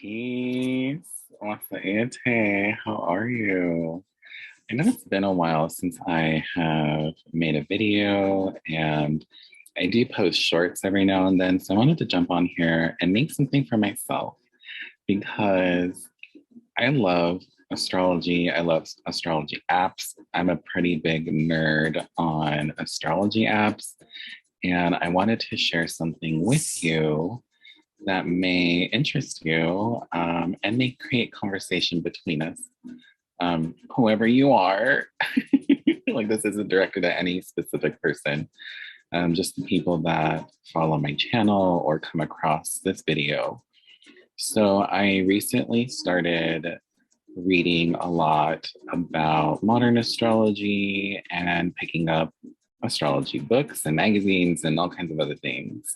Peace. What's the yatee? How are you? I know it's been a while since I have made a video, and I do post shorts every now and then. So I wanted to jump on here and make something for myself because I love astrology. I love astrology apps. I'm a pretty big nerd on astrology apps, and I wanted to share something with you that may interest you and may create conversation between us. Whoever you are, like this isn't directed at any specific person, just the people that follow my channel or come across this video. So I recently started reading a lot about modern astrology and picking up astrology books and magazines and all kinds of other things.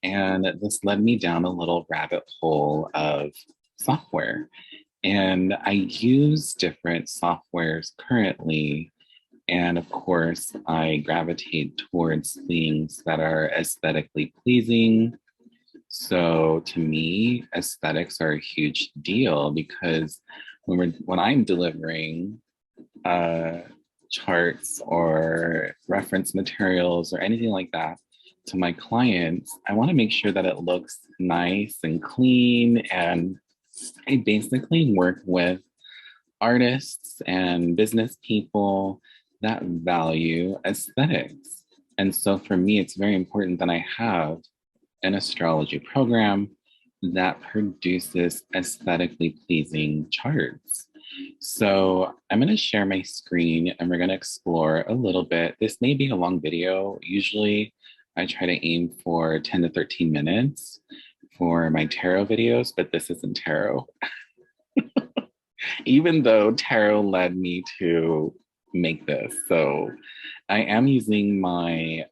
And this led me down a little rabbit hole of software. And I use different softwares currently. And of course, I gravitate towards things that are aesthetically pleasing. So to me, aesthetics are a huge deal because when I'm delivering charts or reference materials or anything like that to my clients, I want to make sure that it looks nice and clean. And I basically work with artists and business people that value aesthetics. And so for me, it's very important that I have an astrology program that produces aesthetically pleasing charts. So I'm going to share my screen and we're going to explore a little bit. This may be a long video. Usually I try to aim for 10 to 13 minutes for my tarot videos, but this isn't tarot. Even though tarot led me to make this. So I am using my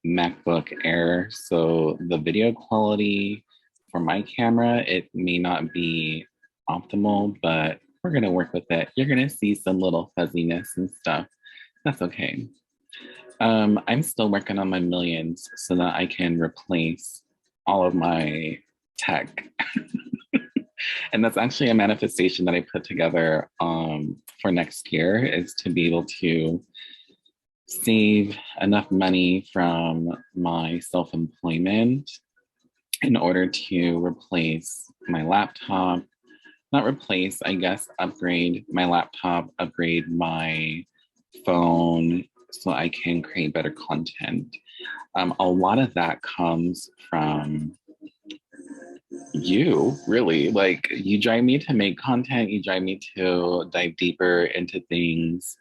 MacBook Air. So the video quality for my camera, it may not be optimal, but we're going to work with it. You're going to see some little fuzziness and stuff. That's okay. I'm still working on my millions so that I can replace all of my tech. And that's actually a manifestation that I put together for next year, is to be able to save enough money from my self-employment in order to replace my laptop. Not replace, I guess, upgrade my laptop, upgrade my phone so I can create better content. A lot of that comes from you, really. Like, you drive me to make content, you drive me to dive deeper into things,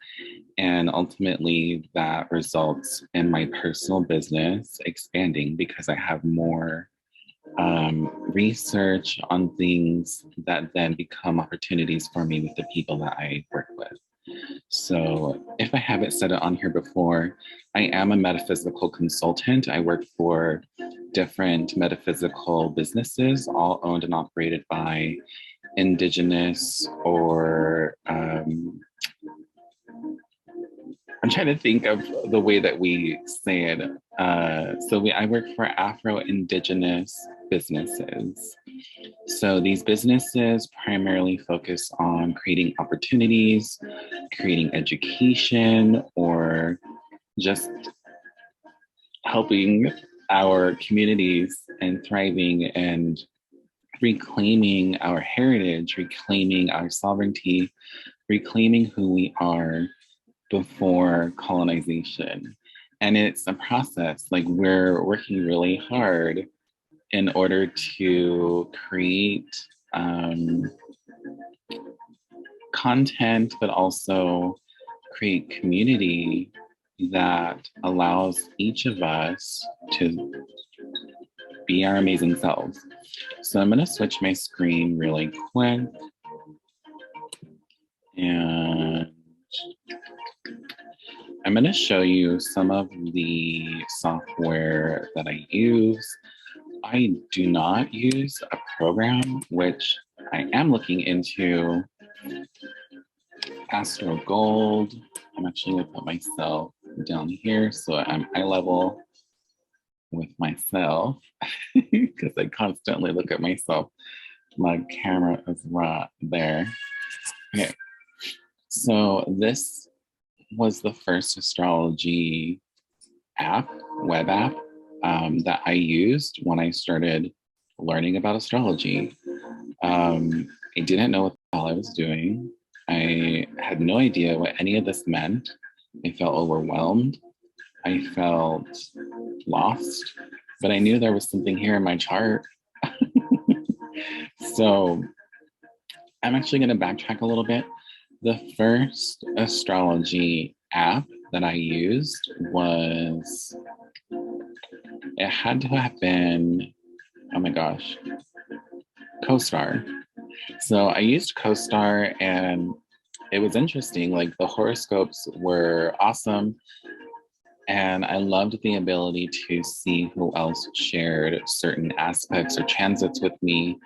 and ultimately that results in my personal business expanding because I have more research on things that then become opportunities for me with the people that I work with. So if I haven't said it on here before, I am a metaphysical consultant. I work for different metaphysical businesses, all owned and operated by Indigenous or I'm trying to think of the way that we say it. I work for Afro-Indigenous businesses. So these businesses primarily focus on creating opportunities, creating education, or just helping our communities and thriving and reclaiming our heritage, reclaiming our sovereignty, reclaiming who we are before colonization. And it's a process. Like, we're working really hard in order to create content, but also create community that allows each of us to be our amazing selves. So I'm going to switch my screen really quick. And I'm going to show you some of the software that I use. I do not use a program, which I am looking into. Astro Gold. I'm actually going to put myself down here so I'm eye level with myself because I constantly look at myself. My camera is right there. Okay, so this was the first astrology app, web app, that I used when I started learning about astrology. I didn't know what the hell I was doing. I had no idea what any of this meant. I felt overwhelmed. I felt lost, but I knew there was something here in my chart. So I'm actually going to backtrack a little bit. The first astrology app that I used was, it had to have been, oh my gosh, CoStar. So I used CoStar and it was interesting. Like the horoscopes were awesome. And I loved the ability to see who else shared certain aspects or transits with me,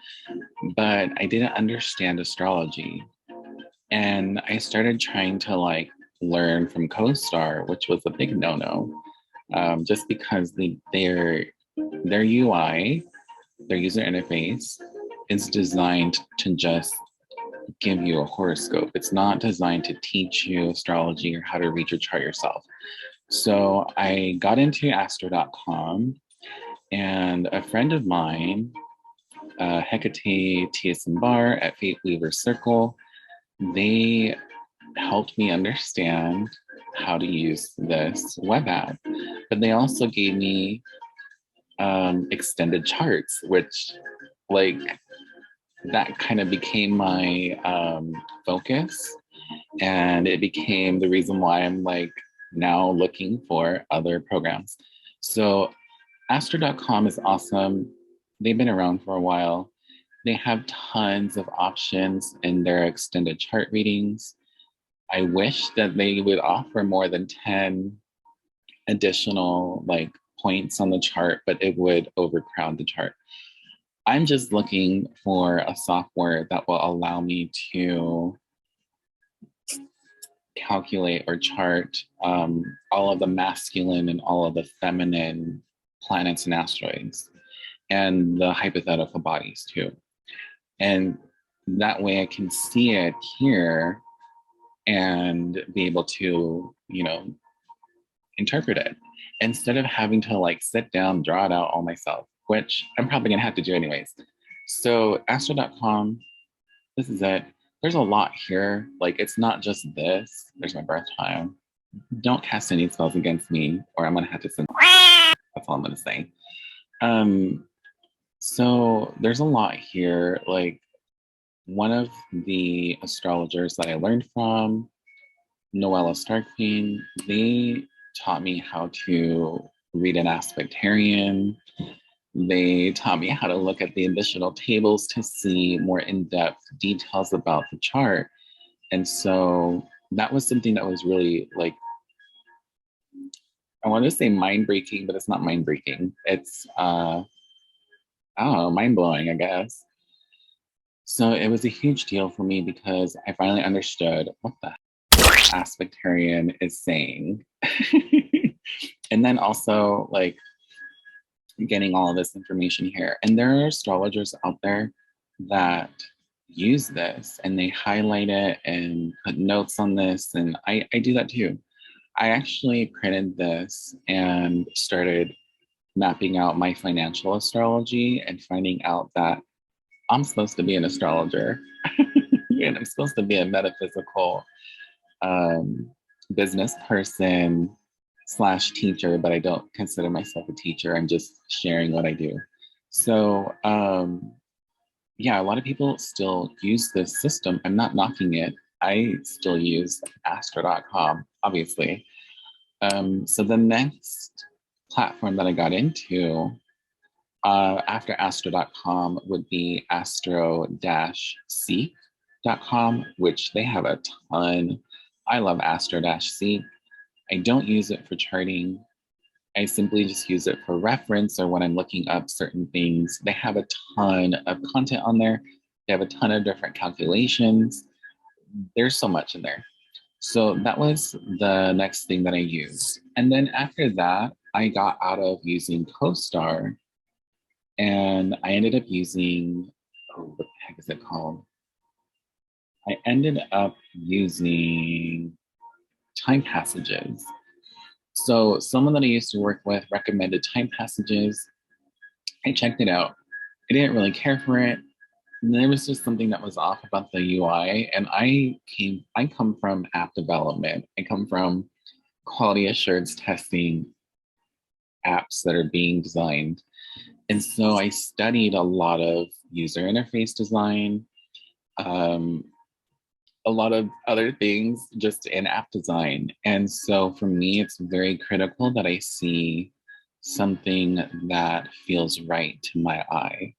but I didn't understand astrology. And I started trying to like learn from CoStar, which was a big no-no, just because their UI, their user interface, is designed to just give you a horoscope. It's not designed to teach you astrology or how to read your chart yourself. So I got into astro.com, and a friend of mine, Hecate Bar at Fate Weaver Circle, they helped me understand how to use this web app. But they also gave me extended charts, which like that kind of became my focus. And it became the reason why I'm like now looking for other programs. So Astro.com is awesome. They've been around for a while. They have tons of options in their extended chart readings. I wish that they would offer more than 10 additional like points on the chart, but it would overcrowd the chart. I'm just looking for a software that will allow me to calculate or chart all of the masculine and all of the feminine planets and asteroids and the hypothetical bodies too. And that way I can see it here and be able to, you know, interpret it instead of having to like sit down, draw it out all myself, which I'm probably gonna have to do anyways. So astro.com, this is it. There's a lot here. Like it's not just this. There's my birth time. Don't cast any spells against me or I'm gonna have to send. That's all I'm gonna say. So there's a lot here. Like one of the astrologers that I learned from, Noella Starkfield, they taught me how to read an aspectarian. They taught me how to look at the additional tables to see more in-depth details about the chart. And so that was something that was really like, I want to say mind-breaking, but it's not mind-breaking. It's, I don't know, mind-blowing, I guess. So it was a huge deal for me because I finally understood what the aspectarian is saying. And then also like getting all of this information here. And there are astrologers out there that use this and they highlight it and put notes on this. And I do that too. I actually printed this and started mapping out my financial astrology and finding out that I'm supposed to be an astrologer and I'm supposed to be a metaphysical business person / teacher, but I don't consider myself a teacher. I'm just sharing what I do. So yeah, a lot of people still use this system. I'm not knocking it. I still use astro.com, obviously. So the next platform that I got into after astro.com would be astro-seek.com, which they have a ton. I love astro-seek. I don't use it for charting. I simply just use it for reference or when I'm looking up certain things. They have a ton of content on there. They have a ton of different calculations. There's so much in there. So that was the next thing that I used. And then after that, I got out of using CoStar and I ended up using, oh, the is it called? I ended up using time passages. So someone that I used to work with recommended time passages. I checked it out. I didn't really care for it. And there was just something that was off about the UI. And I come from app development. I come from quality assurance testing apps that are being designed. And so I studied a lot of user interface design, um, a lot of other things just in app design. And so for me, it's very critical that I see something that feels right to my eye.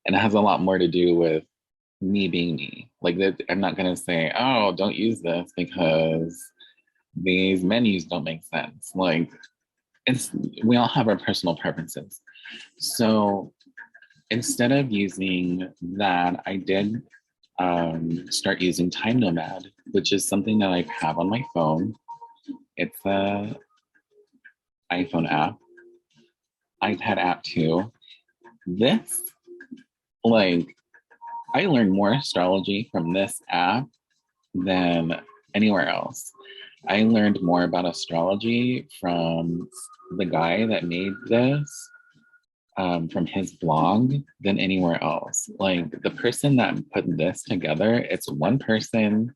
And it has a lot more to do with me being me. Like that, I'm not gonna say, oh, don't use this because these menus don't make sense. Like it's we all have our personal preferences. So instead of using that, I did start using Time Nomad, which is something that I have on my phone. It's a iPhone app, iPad app too. This, like, I learned more astrology from this app than anywhere else. I learned more about astrology from the guy that made this, from his blog than anywhere else. Like the person that put this together, it's one person,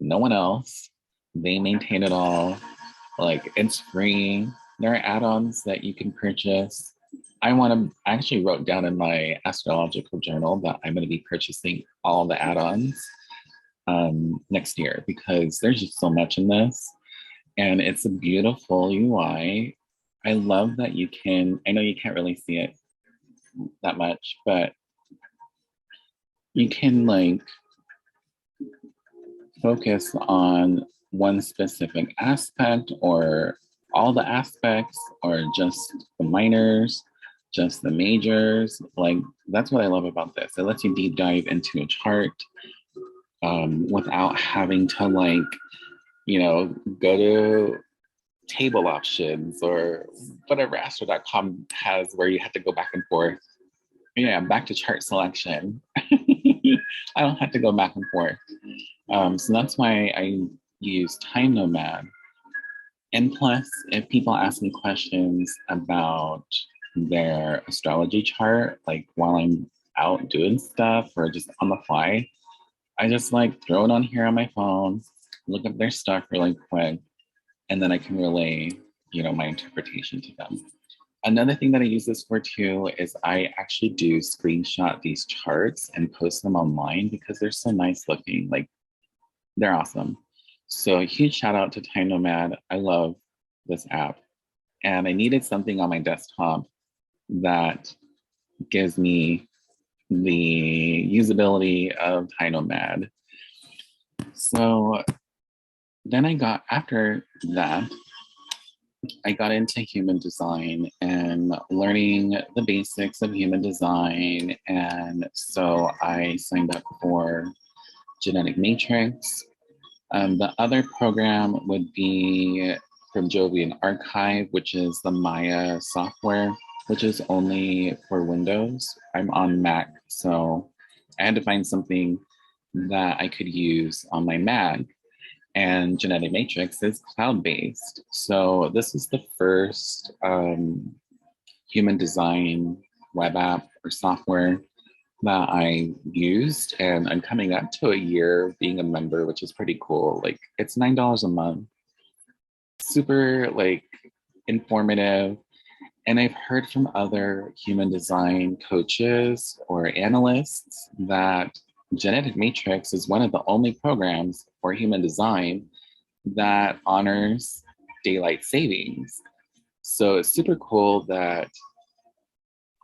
no one else. They maintain it all. Like it's free. There are add-ons that you can purchase. I actually wrote down in my astrological journal that I'm going to be purchasing all the add-ons next year because there's just so much in this. And it's a beautiful UI. I love that you can, I know you can't really see it that much, but you can like focus on one specific aspect or all the aspects or just the minors, just the majors. Like that's what I love about this. It lets you deep dive into a chart without having to like, go to table options or whatever astro.com has where you have to go back and forth. Yeah, back to chart selection. I don't have to go back and forth. So that's why I use Time Nomad. And plus, if people ask me questions about their astrology chart, like while I'm out doing stuff or just on the fly, I just like throw it on here on my phone, look up their stuff really quick, and then I can relay, my interpretation to them. Another thing that I use this for too is I actually do screenshot these charts and post them online because they're so nice looking. Like they're awesome. So a huge shout out to Time Nomad. I love this app. And I needed something on my desktop that gives me the usability of Time Nomad. So then after that, I got into human design and learning the basics of human design. And so I signed up for Genetic Matrix. The other program would be from Jovian Archive, which is the Maya software, which is only for Windows. I'm on Mac, so I had to find something that I could use on my Mac. And Genetic Matrix is cloud-based. So this is the first human design web app or software that I used. And I'm coming up to a year being a member, which is pretty cool. Like it's $9 a month. Super like informative. And I've heard from other human design coaches or analysts that Genetic Matrix is one of the only programs for human design that honors daylight savings. So it's super cool that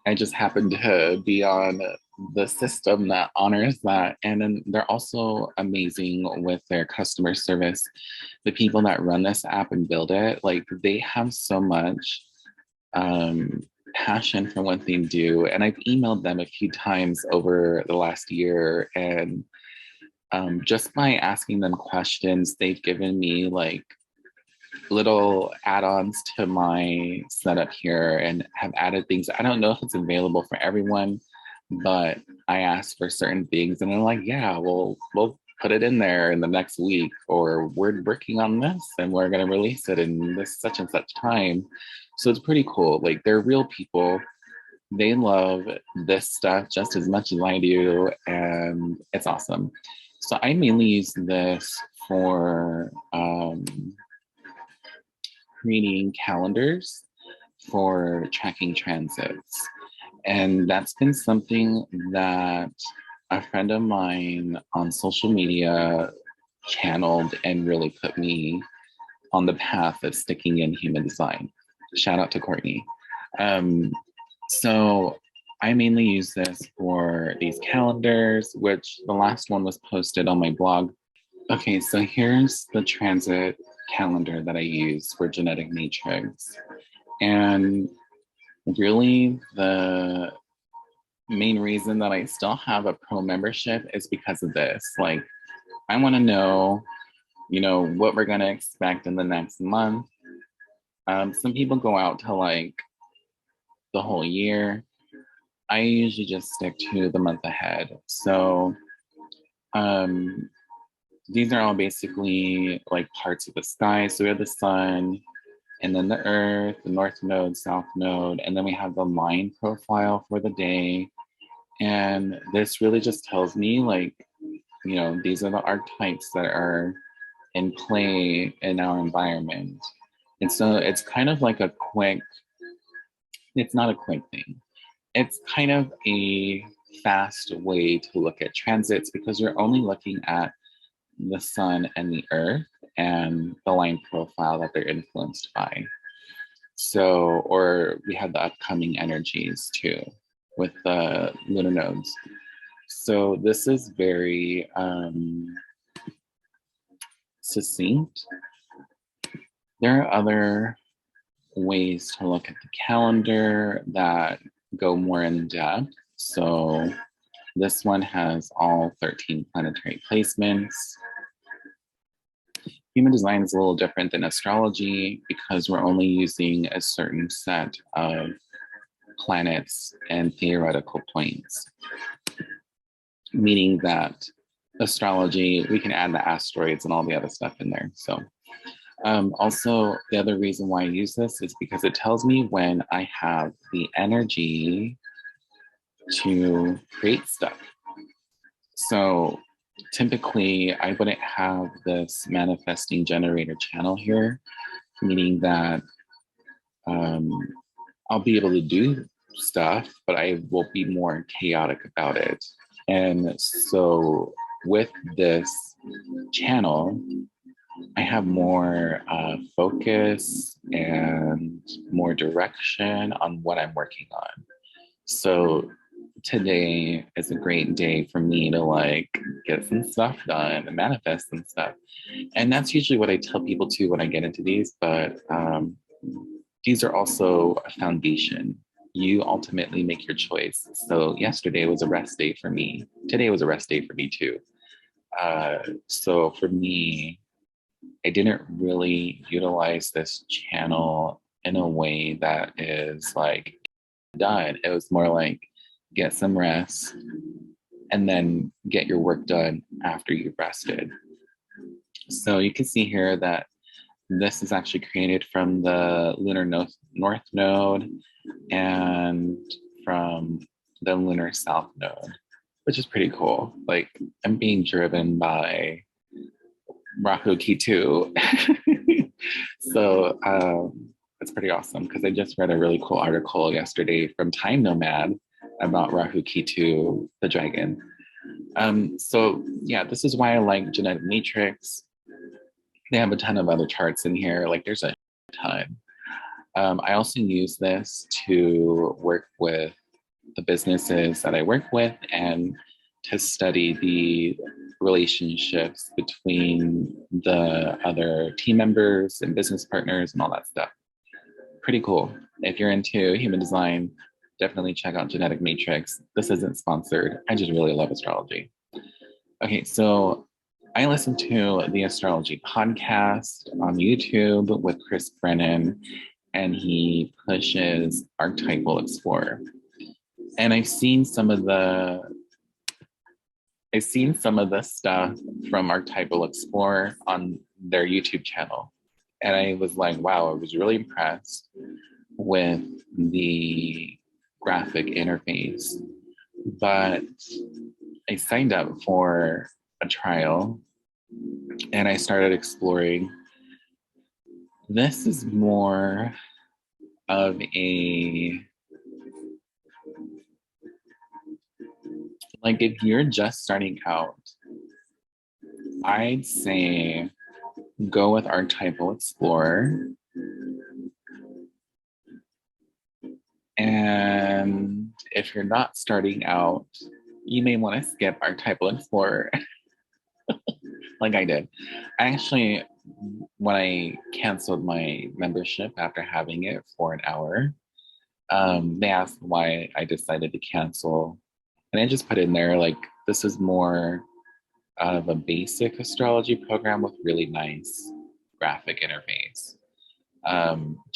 I just happen to be on the system that honors that. And then they're also amazing with their customer service. The people that run this app and build it, like they have so much passion for what they do. And I've emailed them a few times over the last year. And just by asking them questions, they've given me like little add-ons to my setup here and have added things. I don't know if it's available for everyone, but I ask for certain things and they're like, yeah, we'll put it in there in the next week, or we're working on this and we're going to release it in this such and such time. So it's pretty cool. Like, they're real people. They love this stuff just as much as I do, and it's awesome. So I mainly use this for creating calendars for tracking transits. And that's been something that a friend of mine on social media channeled and really put me on the path of sticking in human design. Shout out to Courtney. So I mainly use this for these calendars, which the last one was posted on my blog. Okay, so here's the transit calendar that I use for genetic matrix. And really, the main reason that I still have a pro membership is because of this. Like, I want to know, what we're going to expect in the next month. Some people go out to like the whole year. I usually just stick to the month ahead. So these are all basically like parts of the sky. So we have the sun, and then the earth, the north node, south node, and then we have the line profile for the day. And this really just tells me, like, these are the archetypes that are in play in our environment. And so it's kind of like it's not a quick thing. It's kind of a fast way to look at transits, because you're only looking at the sun and the earth and the line profile that they're influenced by. So, or we have the upcoming energies too with the lunar nodes. So this is very succinct. There are other ways to look at the calendar that go more in depth. So this one has all 13 planetary placements. Human design is a little different than astrology because we're only using a certain set of planets and theoretical points, meaning that astrology, we can add the asteroids and all the other stuff in there. So also, the other reason why I use this is because it tells me when I have the energy to create stuff. So typically, I wouldn't have this manifesting generator channel here, meaning that I'll be able to do stuff, but I will be more chaotic about it. And so with this channel, I have more focus and more direction on what I'm working on. So today is a great day for me to like get some stuff done and manifest some stuff. And that's usually what I tell people too when I get into these, but these are also a foundation. You ultimately make your choice. So yesterday was a rest day for me. Today was a rest day for me too. So for me, I didn't really utilize this channel in a way that is like done. It was more like get some rest and then get your work done after you've rested. So you can see here that this is actually created from the lunar north node and from the lunar south node, which is pretty cool. Like, I'm being driven by Rahu Ketu. So it's pretty awesome because I just read a really cool article yesterday from Time Nomad about Rahu Ketu, the dragon. So yeah, this is why I like genetic matrix. They have a ton of other charts in here. Like, there's a ton. I also use this to work with the businesses that I work with and to study the relationships between the other team members and business partners and all that stuff. Pretty cool. If you're into human design, definitely check out Genetic Matrix. This isn't sponsored. I just really love astrology. Okay, so I listen to the Astrology podcast on YouTube with Chris Brennan, and he pushes Archetypal Explorer. And I've seen some of the I've seen some of the stuff from Archetypal Explorer on their YouTube channel. And I was like, wow, I was really impressed with the graphic interface. But I signed up for a trial and I started exploring. This is more of a, like if you're just starting out, I'd say go with Archetypal Explorer. And if you're not starting out, you may want to skip Archetypal Explorer like I did. Actually, when I canceled my membership after having it for an hour, they asked why I decided to cancel. And I just put in there, like, this is more of a basic astrology program with really nice graphic interface,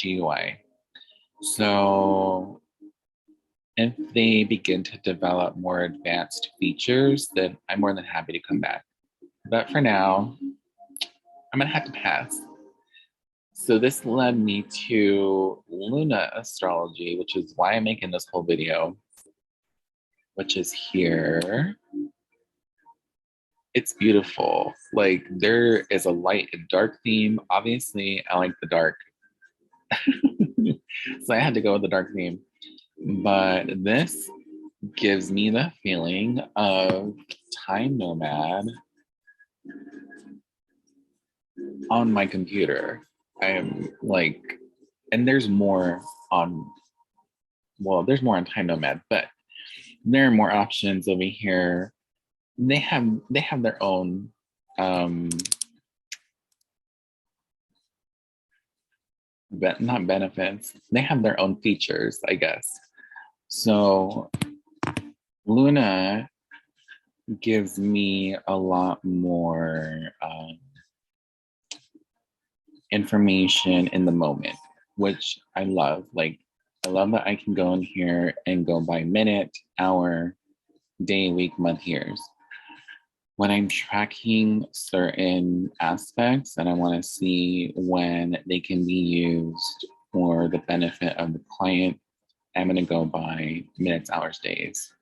GUI. So if they begin to develop more advanced features, then I'm more than happy to come back. But for now, I'm gonna have to pass. So this led me to Lunar Astrology, which is why I'm making this whole video, which is here. It's beautiful. Like there is a light and dark theme. Obviously, I like the dark. So I had to go with the dark theme. But this gives me the feeling of time nomad on my computer. I am like, and there's more on, well, there's more on time nomad, but there are more options over here. They have their own but not benefits. They have their own features, I guess. So Luna gives me a lot more information in the moment, which I love. Like, I love that I can go in here and go by minute, hour, day, week, month, years. When I'm tracking certain aspects and I want to see when they can be used for the benefit of the client, I'm going to go by minutes, hours, days.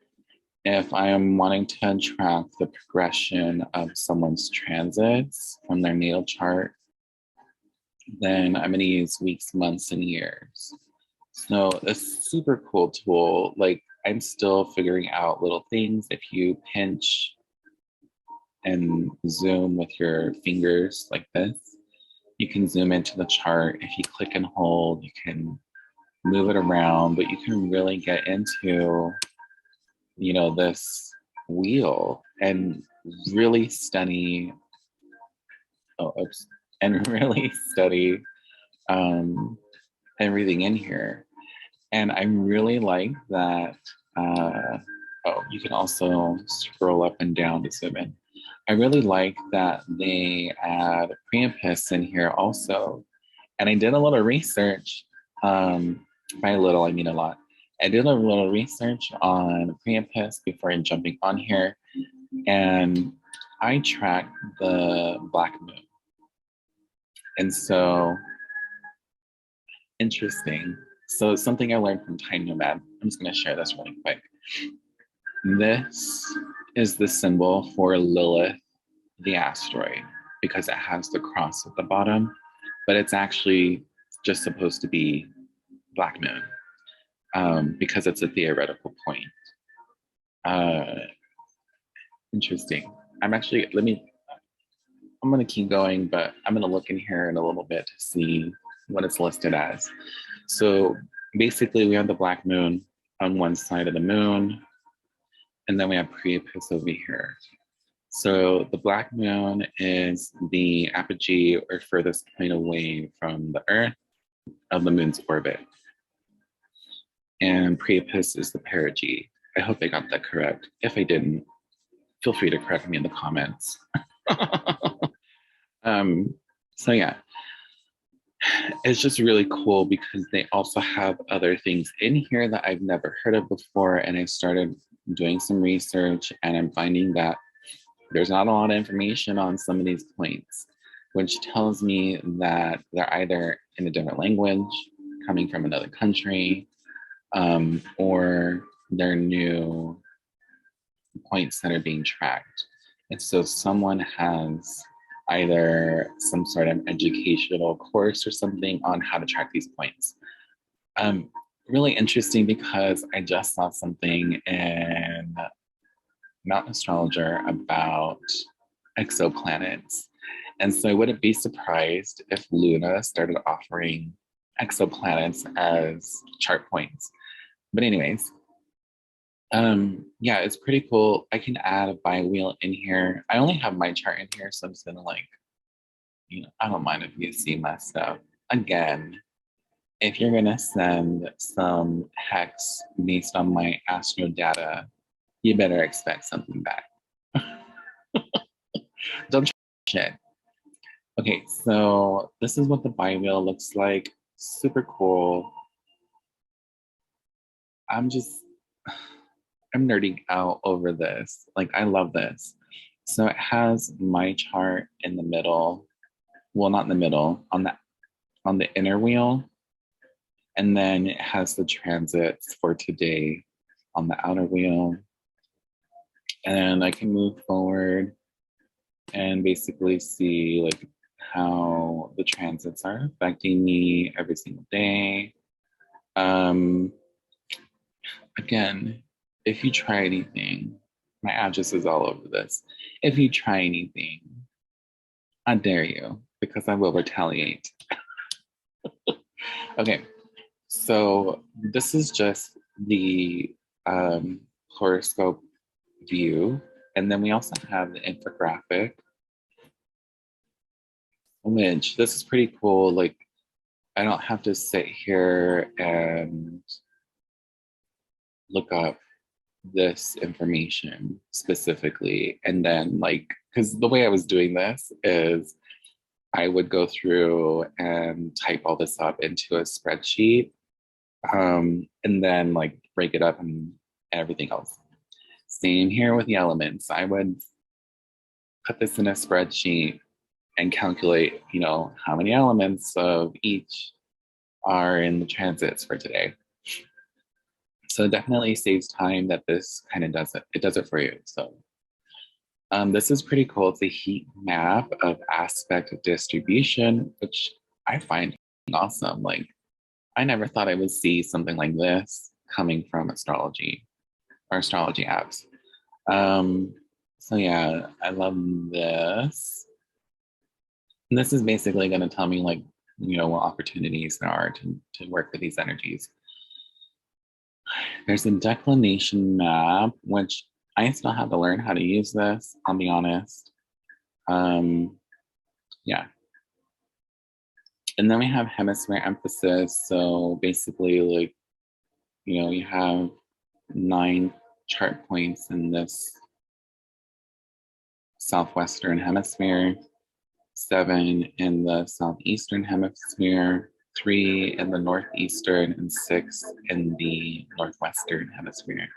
If I am wanting to track the progression of someone's transits from their natal chart, then I'm going to use weeks, months, and years. So a super cool tool. Like, I'm still figuring out little things. If you pinch and zoom with your fingers like this, you can zoom into the chart. If you click and hold, you can move it around, but you can really get into, you know, this wheel and really study, and really study everything in here. And I really like that, you can also scroll up and down to zoom in. I really like that they add Priapus in here also. And I did a little research, by a little, I mean a lot. I did a little research on Priapus before jumping on here, and I tracked the black moon. And so, interesting. So something I learned from Time Nomad, I'm just gonna share this really quick. This is the symbol for Lilith, the asteroid, because it has the cross at the bottom, but it's actually just supposed to be black moon, because it's a theoretical point. Interesting. I'm gonna keep going, but I'm gonna look in here in a little bit to see what it's listed as. So basically we have the black moon on one side of the moon, and then we have Priapus over here. So the black moon is the apogee or furthest point away from the Earth of the moon's orbit. And Priapus is the perigee. I hope I got that correct. If I didn't, feel free to correct me in the comments. So yeah, it's just really cool because they also have other things in here that I've never heard of before. And I started doing some research and I'm finding that There's not a lot of information on some of these points, which tells me that they're either in a different language, coming from another country, or they're new points that are being tracked. And so someone has either some sort of educational course or something on how to track these points. Really interesting because I just saw something in Not Astrologer about exoplanets. And so I wouldn't be surprised if Luna started offering exoplanets as chart points. But anyways, yeah, it's pretty cool. I can add a bi-wheel in here. I only have my chart in here, so I'm just gonna like, I don't mind if you see my stuff. Again, if you're gonna send some hex based on my astro data, you better expect something back. Don't shit. Okay, so this is what the bi-wheel looks like. Super cool. I'm nerding out over this. Like, I love this. So it has my chart in the middle. Well, not in the middle, on the inner wheel. And then it has the transits for today on the outer wheel. And I can move forward and basically see like how the transits are affecting me every single day. Again, if you try anything, my address is all over this. If you try anything, I dare you, because I will retaliate. Okay, so this is just the horoscope view. And then we also have the infographic, which this is pretty cool. Like, I don't have to sit here and look up this information specifically. And then like, because the way I was doing this is I would go through and type all this up into a spreadsheet, and then like break it up and everything else. Same here with the elements. I would put this in a spreadsheet and calculate, how many elements of each are in the transits for today. So it definitely saves time that this kind of does it. It does it for you. So this is pretty cool. It's a heat map of aspect distribution, which I find awesome. Like, I never thought I would see something like this coming from astrology or astrology apps. So yeah, I love this. And this is basically going to tell me like, what opportunities there are to work with these energies. There's a declination map, which I still have to learn how to use this, I'll be honest. Yeah. And then we have hemisphere emphasis. So basically like, you have 9 chart points in this southwestern hemisphere, 7 in the southeastern hemisphere, 3 in the northeastern, and 6 in the northwestern hemisphere.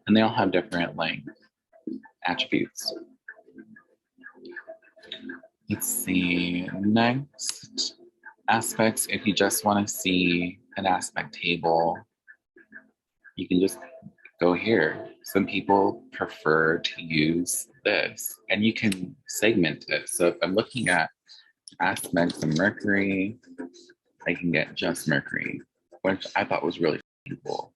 And they all have different like attributes. Let's see, next aspects. If you just want to see an aspect table, you can just go here. Some people prefer to use this, and you can segment it. So if I'm looking at aspects of Mercury, I can get just Mercury, which I thought was really cool.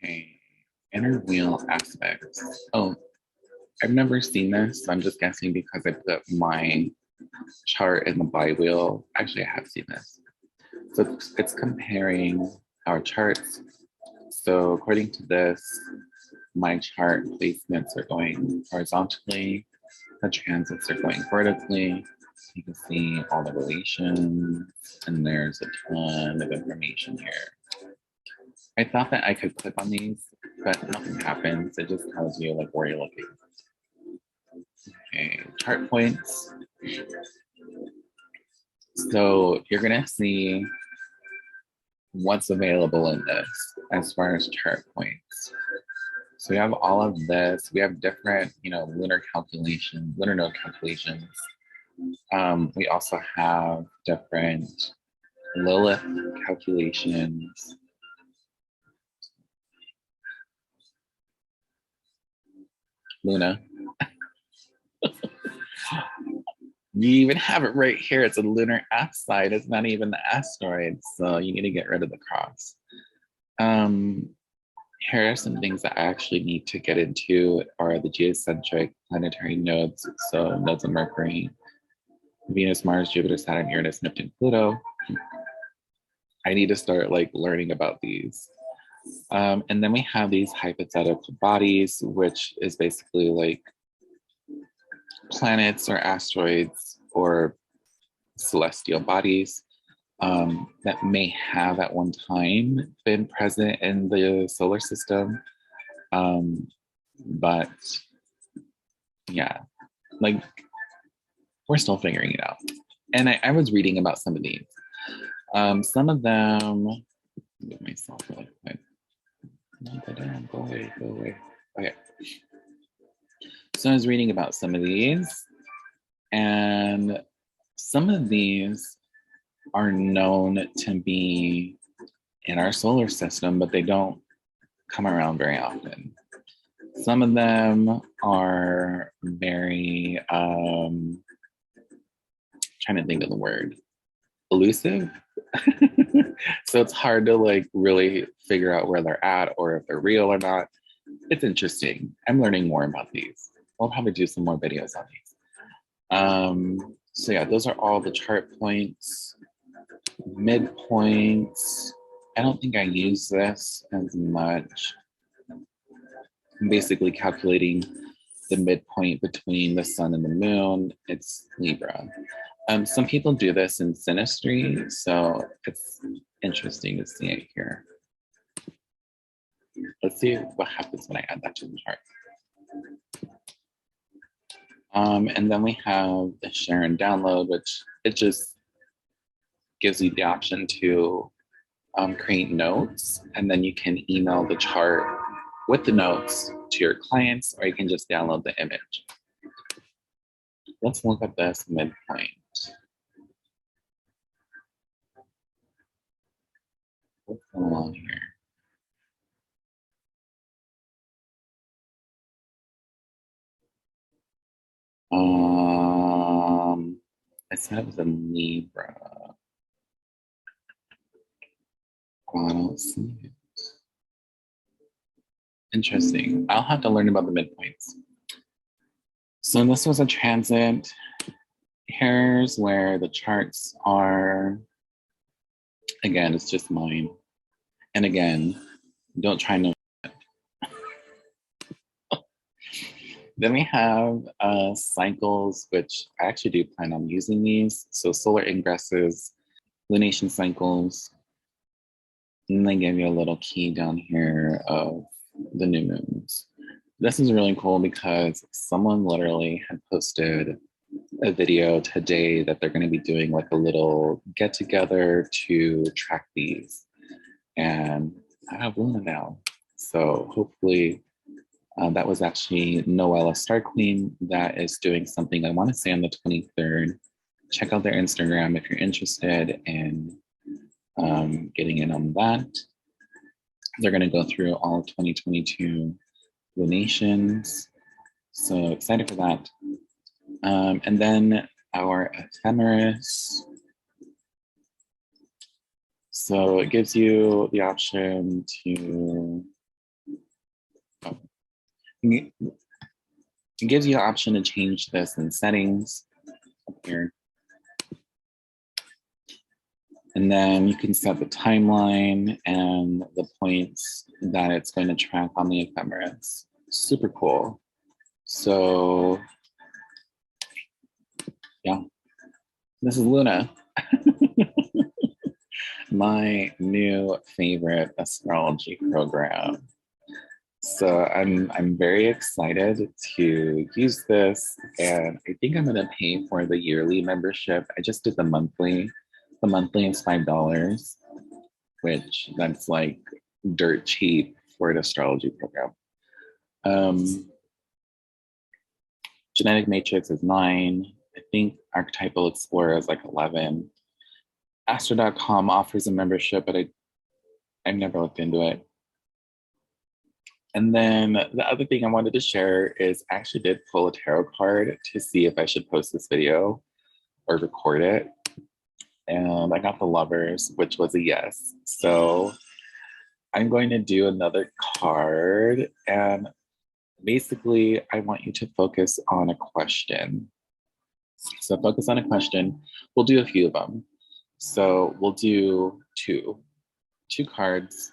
Okay, inner wheel aspects. Oh, I've never seen this, so I'm just guessing because I put my chart in the bi-wheel. Actually, I have seen this. So it's comparing our charts. So according to this, my chart placements are going horizontally, the transits are going vertically. You can see all the relations, and there's a ton of information here. I thought that I could click on these, but nothing happens. It just tells you like where you're looking. Okay, chart points. So you're gonna see what's available in this as far as chart points. So we have all of this. We have different, lunar calculations, lunar node calculations. We also have different Lilith calculations. Luna. You even have it right here. It's a lunar asteroid. It's not even the asteroid. So you need to get rid of the cross. Here are some things that I actually need to get into are the geocentric planetary nodes. So nodes of Mercury, Venus, Mars, Jupiter, Saturn, Uranus, Neptune, Pluto. I need to start learning about these. And then we have these hypothetical bodies, which is basically planets or asteroids or celestial bodies that may have at one time been present in the solar system. But yeah, we're still figuring it out. And I was reading about some of these. Some of them, move myself really quick. No, go down, go away, go away. Okay. So I was reading about some of these, and some of these are known to be in our solar system, but they don't come around very often. Some of them are very, trying to think of the word, elusive. So it's hard to really figure out where they're at or if they're real or not. It's interesting. I'm learning more about these. I'll probably do some more videos on these. So yeah, those are all the chart points, midpoints. I don't think I use this as much. I'm basically calculating the midpoint between the sun and the moon. It's Libra. Some people do this in synastry, so it's interesting to see it here. Let's see what happens when I add that to the chart. And then we have the share and download, which it just gives you the option to create notes, and then you can email the chart with the notes to your clients, or you can just download the image. Let's look at this midpoint. What's going on here? I said it was a Libra. Oh, I don't see it. Interesting. I'll have to learn about the midpoints. So this was a transit. Here's where the charts are. Again, it's just mine. And again, don't try no. Then we have cycles, which I actually do plan on using these. So solar ingresses, lunation cycles, and they give you a little key down here of the new moons. This is really cool because someone literally had posted a video today that they're going to be doing a little get together to track these. And I have Luna now. So hopefully that was actually Noella Star Queen that is doing something, I want to say on the 23rd. Check out their Instagram if you're interested in getting in on that. They're going to go through all of 2022 lunations. So excited for that. And then our ephemeris. So it gives you the option to, it gives you an option to change this in settings up here. And then you can set the timeline and the points that it's going to track on the ephemeris. Super cool. So yeah, this is Luna. My new favorite astrology program. So I'm very excited to use this, and I think I'm gonna pay for the yearly membership. I just did the monthly. The monthly is $5, which that's dirt cheap for an astrology program. Genetic matrix is 9. I think archetypal explorer is like 11. Astro.com offers a membership, but I've never looked into it. And then the other thing I wanted to share is I actually did pull a tarot card to see if I should post this video or record it. And I got the Lovers, which was a yes. So I'm going to do another card. And basically, I want you to focus on a question. So focus on a question. We'll do a few of them. So we'll do two cards.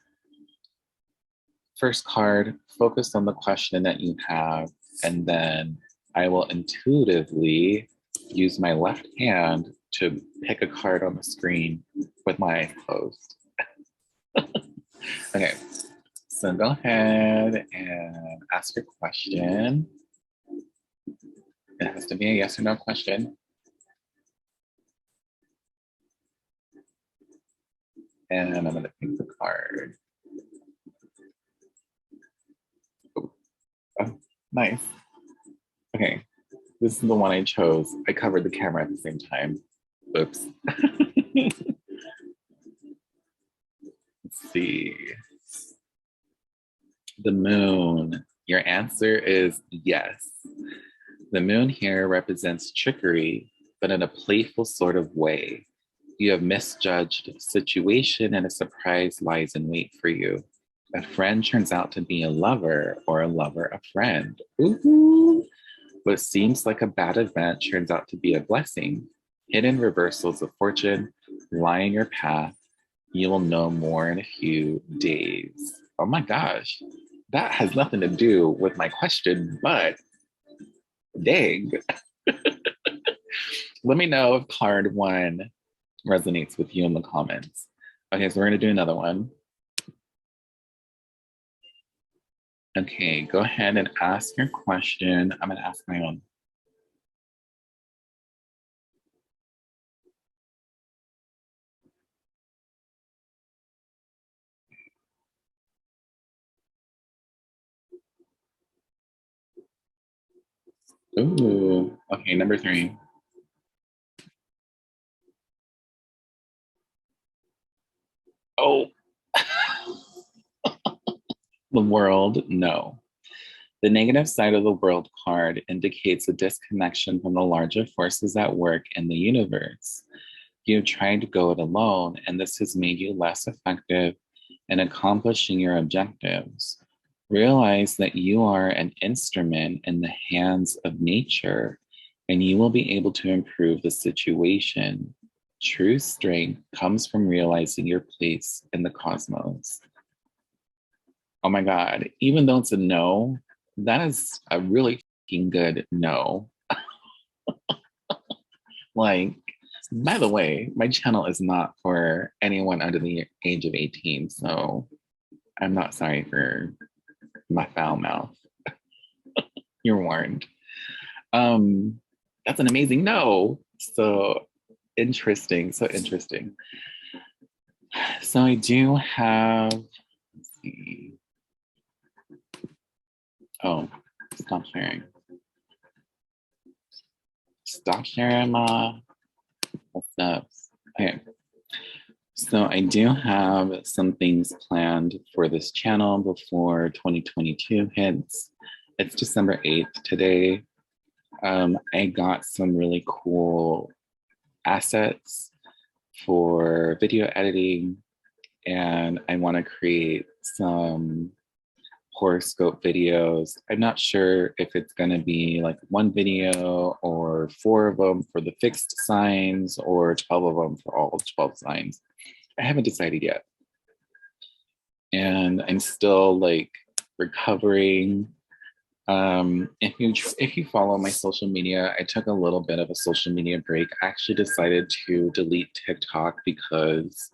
First card, focus on the question that you have, and then I will intuitively use my left hand to pick a card on the screen with my eyes closed. Okay, so go ahead and ask your question. It has to be a yes or no question. And I'm gonna pick the card. Oh, nice. Okay, this is the one I chose. I covered the camera at the same time. Oops. Let's see. The moon. Your answer is yes. The moon here represents trickery, but in a playful sort of way. You have misjudged the situation and a surprise lies in wait for you. A friend turns out to be a lover, or a lover a friend. Ooh. What seems like a bad event turns out to be a blessing. Hidden reversals of fortune lie in your path. You will know more in a few days. Oh my gosh, that has nothing to do with my question, but dang. Let me know if card 1 resonates with you in the comments. Okay, so we're gonna do another one. Okay, go ahead and ask your question. I'm gonna ask my own. Ooh, okay, number 3. Oh, the world, no. The negative side of the world card indicates a disconnection from the larger forces at work in the universe. You've tried to go it alone, and this has made you less effective in accomplishing your objectives. Realize that you are an instrument in the hands of nature, and you will be able to improve the situation. True strength comes from realizing your place in the cosmos. Oh my God, even though it's a no, that is a really fucking good no. Like, by the way, my channel is not for anyone under the age of 18, so I'm not sorry for my foul mouth. You're warned. That's an amazing no. So interesting, so interesting. So I do have, let's see. Oh, stop sharing. Stop sharing my stuff. Okay. So I do have some things planned for this channel before 2022 hits. It's December 8th today. I got some really cool assets for video editing, and I want to create some horoscope videos. I'm not sure if it's going to be like one video or 4 of them for the fixed signs or 12 of them for all 12 signs. I haven't decided yet. And I'm still like recovering. If you follow my social media, I took a little bit of a social media break. I actually decided to delete TikTok because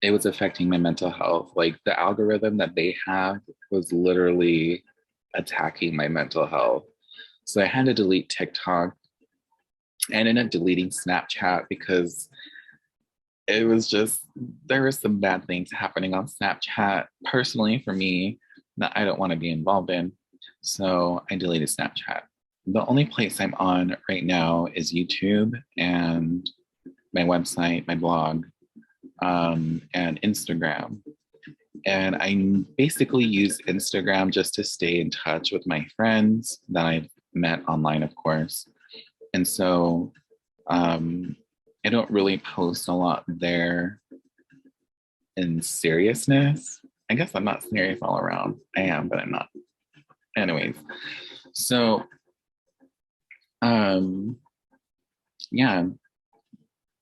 it was affecting my mental health. Like the algorithm that they have was literally attacking my mental health. So I had to delete TikTok. I ended up deleting Snapchat because it was just, there were some bad things happening on Snapchat personally for me that I don't want to be involved in. So I deleted Snapchat. The only place I'm on right now is YouTube and my website, my blog, and Instagram. And I basically use Instagram just to stay in touch with my friends that I've met online, of course. And so I don't really post a lot there in seriousness. I guess I'm not serious all around. I am, but I'm not. Anyways, so yeah,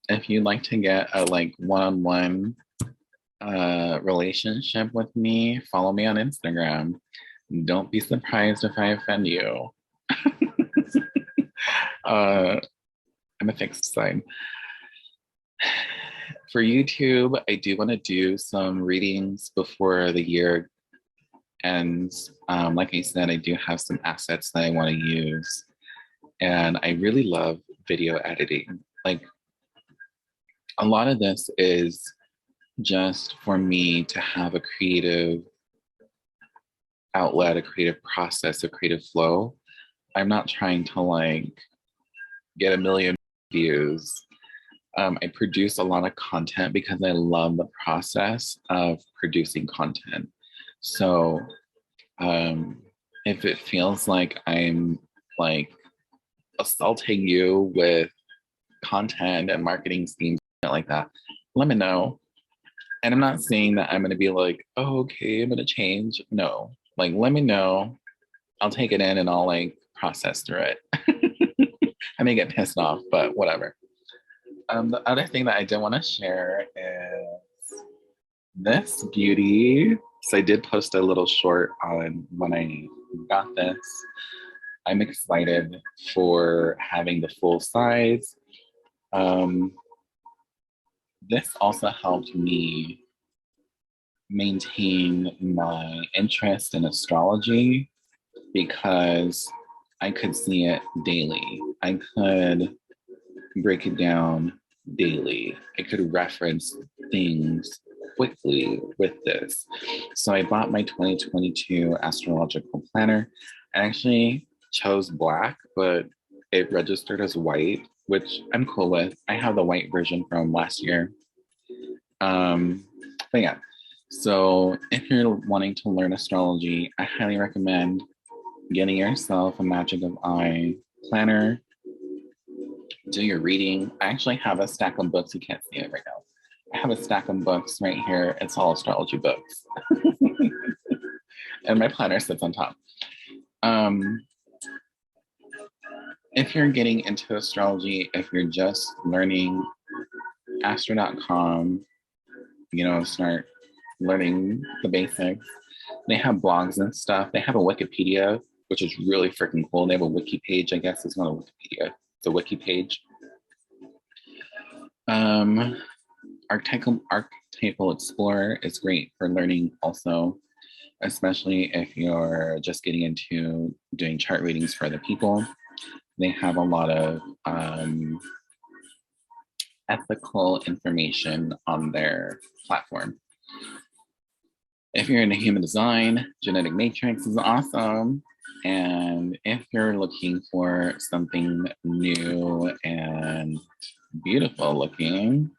if you'd like to get a like one-on-one relationship with me, follow me on Instagram. Don't be surprised if I offend you. I'm a fixed sign. For YouTube, I do want to do some readings before the year ends. Like I said, I do have some assets that I want to use. And I really love video editing. Like, a lot of this is just for me to have a creative outlet, a creative process, a creative flow. I'm not trying to like get a million views. I produce a lot of content because I love the process of producing content. So if it feels like I'm like assaulting you with content and marketing schemes like that, let me know. And I'm not saying that I'm going to be like, oh, okay, I'm going to change. No, like, let me know. I'll take it in and I'll like process through it. I may get pissed off, but whatever. The other thing that I did want to share is this beauty. So I did post a little short on when I got this. I'm excited for having the full size. This also helped me maintain my interest in astrology because I could see it daily. I could break it down daily. I could reference things quickly with this. So I bought my 2022 astrological planner. I actually chose black, but it registered as white, which I'm cool with. I have the white version from last year. But yeah, so if you're wanting to learn astrology, I highly recommend getting yourself a Magic of Eye planner. Do your reading. I actually have a stack of books. You can't see it right now. I have a stack of books right here. It's all astrology books. And my planner sits on top. If you're getting into astrology, if you're just learning astro.com, you know, start learning the basics. They have blogs and stuff. They have a Wikipedia, which is really freaking cool. They have a wiki page, I guess. It's not a Wikipedia. It's a wiki page. Archetypal Explorer is great for learning also, especially if you're just getting into doing chart readings for other people. They have a lot of ethical information on their platform. If you're into human design, Genetic Matrix is awesome. And if you're looking for something new and beautiful looking,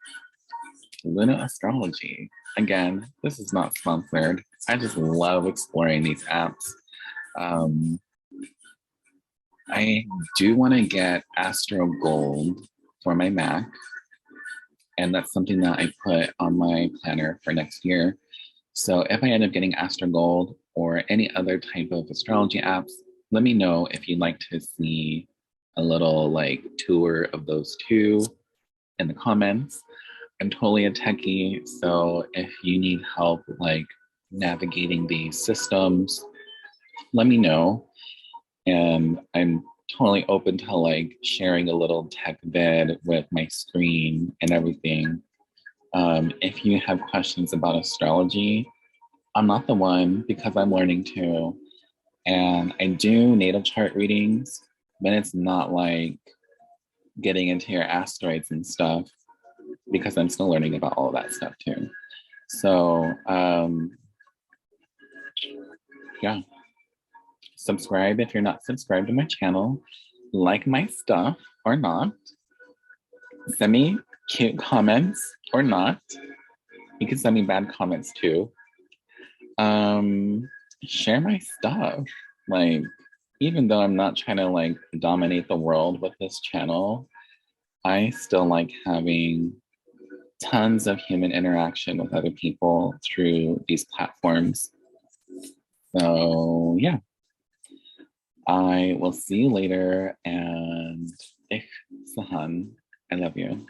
Lunar Astrology. Again, this is not sponsored. I just love exploring these apps. I do want to get Astro Gold for my Mac. And that's something that I put on my planner for next year. So if I end up getting Astro Gold or any other type of astrology apps, let me know if you'd like to see a little like tour of those two in the comments. I'm totally a techie, so if you need help like navigating these systems, let me know. And I'm totally open to like sharing a little tech vid with my screen and everything. If you have questions about astrology, I'm not the one because I'm learning too. And I do natal chart readings, but it's not like getting into your asteroids and stuff because I'm still learning about all of that stuff too. So yeah. Subscribe if you're not subscribed to my channel. Like my stuff or not. Send me cute comments or not. You can send me bad comments too. Share my stuff. Like, even though I'm not trying to like dominate the world with this channel, I still like having tons of human interaction with other people through these platforms. So yeah, I will see you later, and Ixsixán, I love you.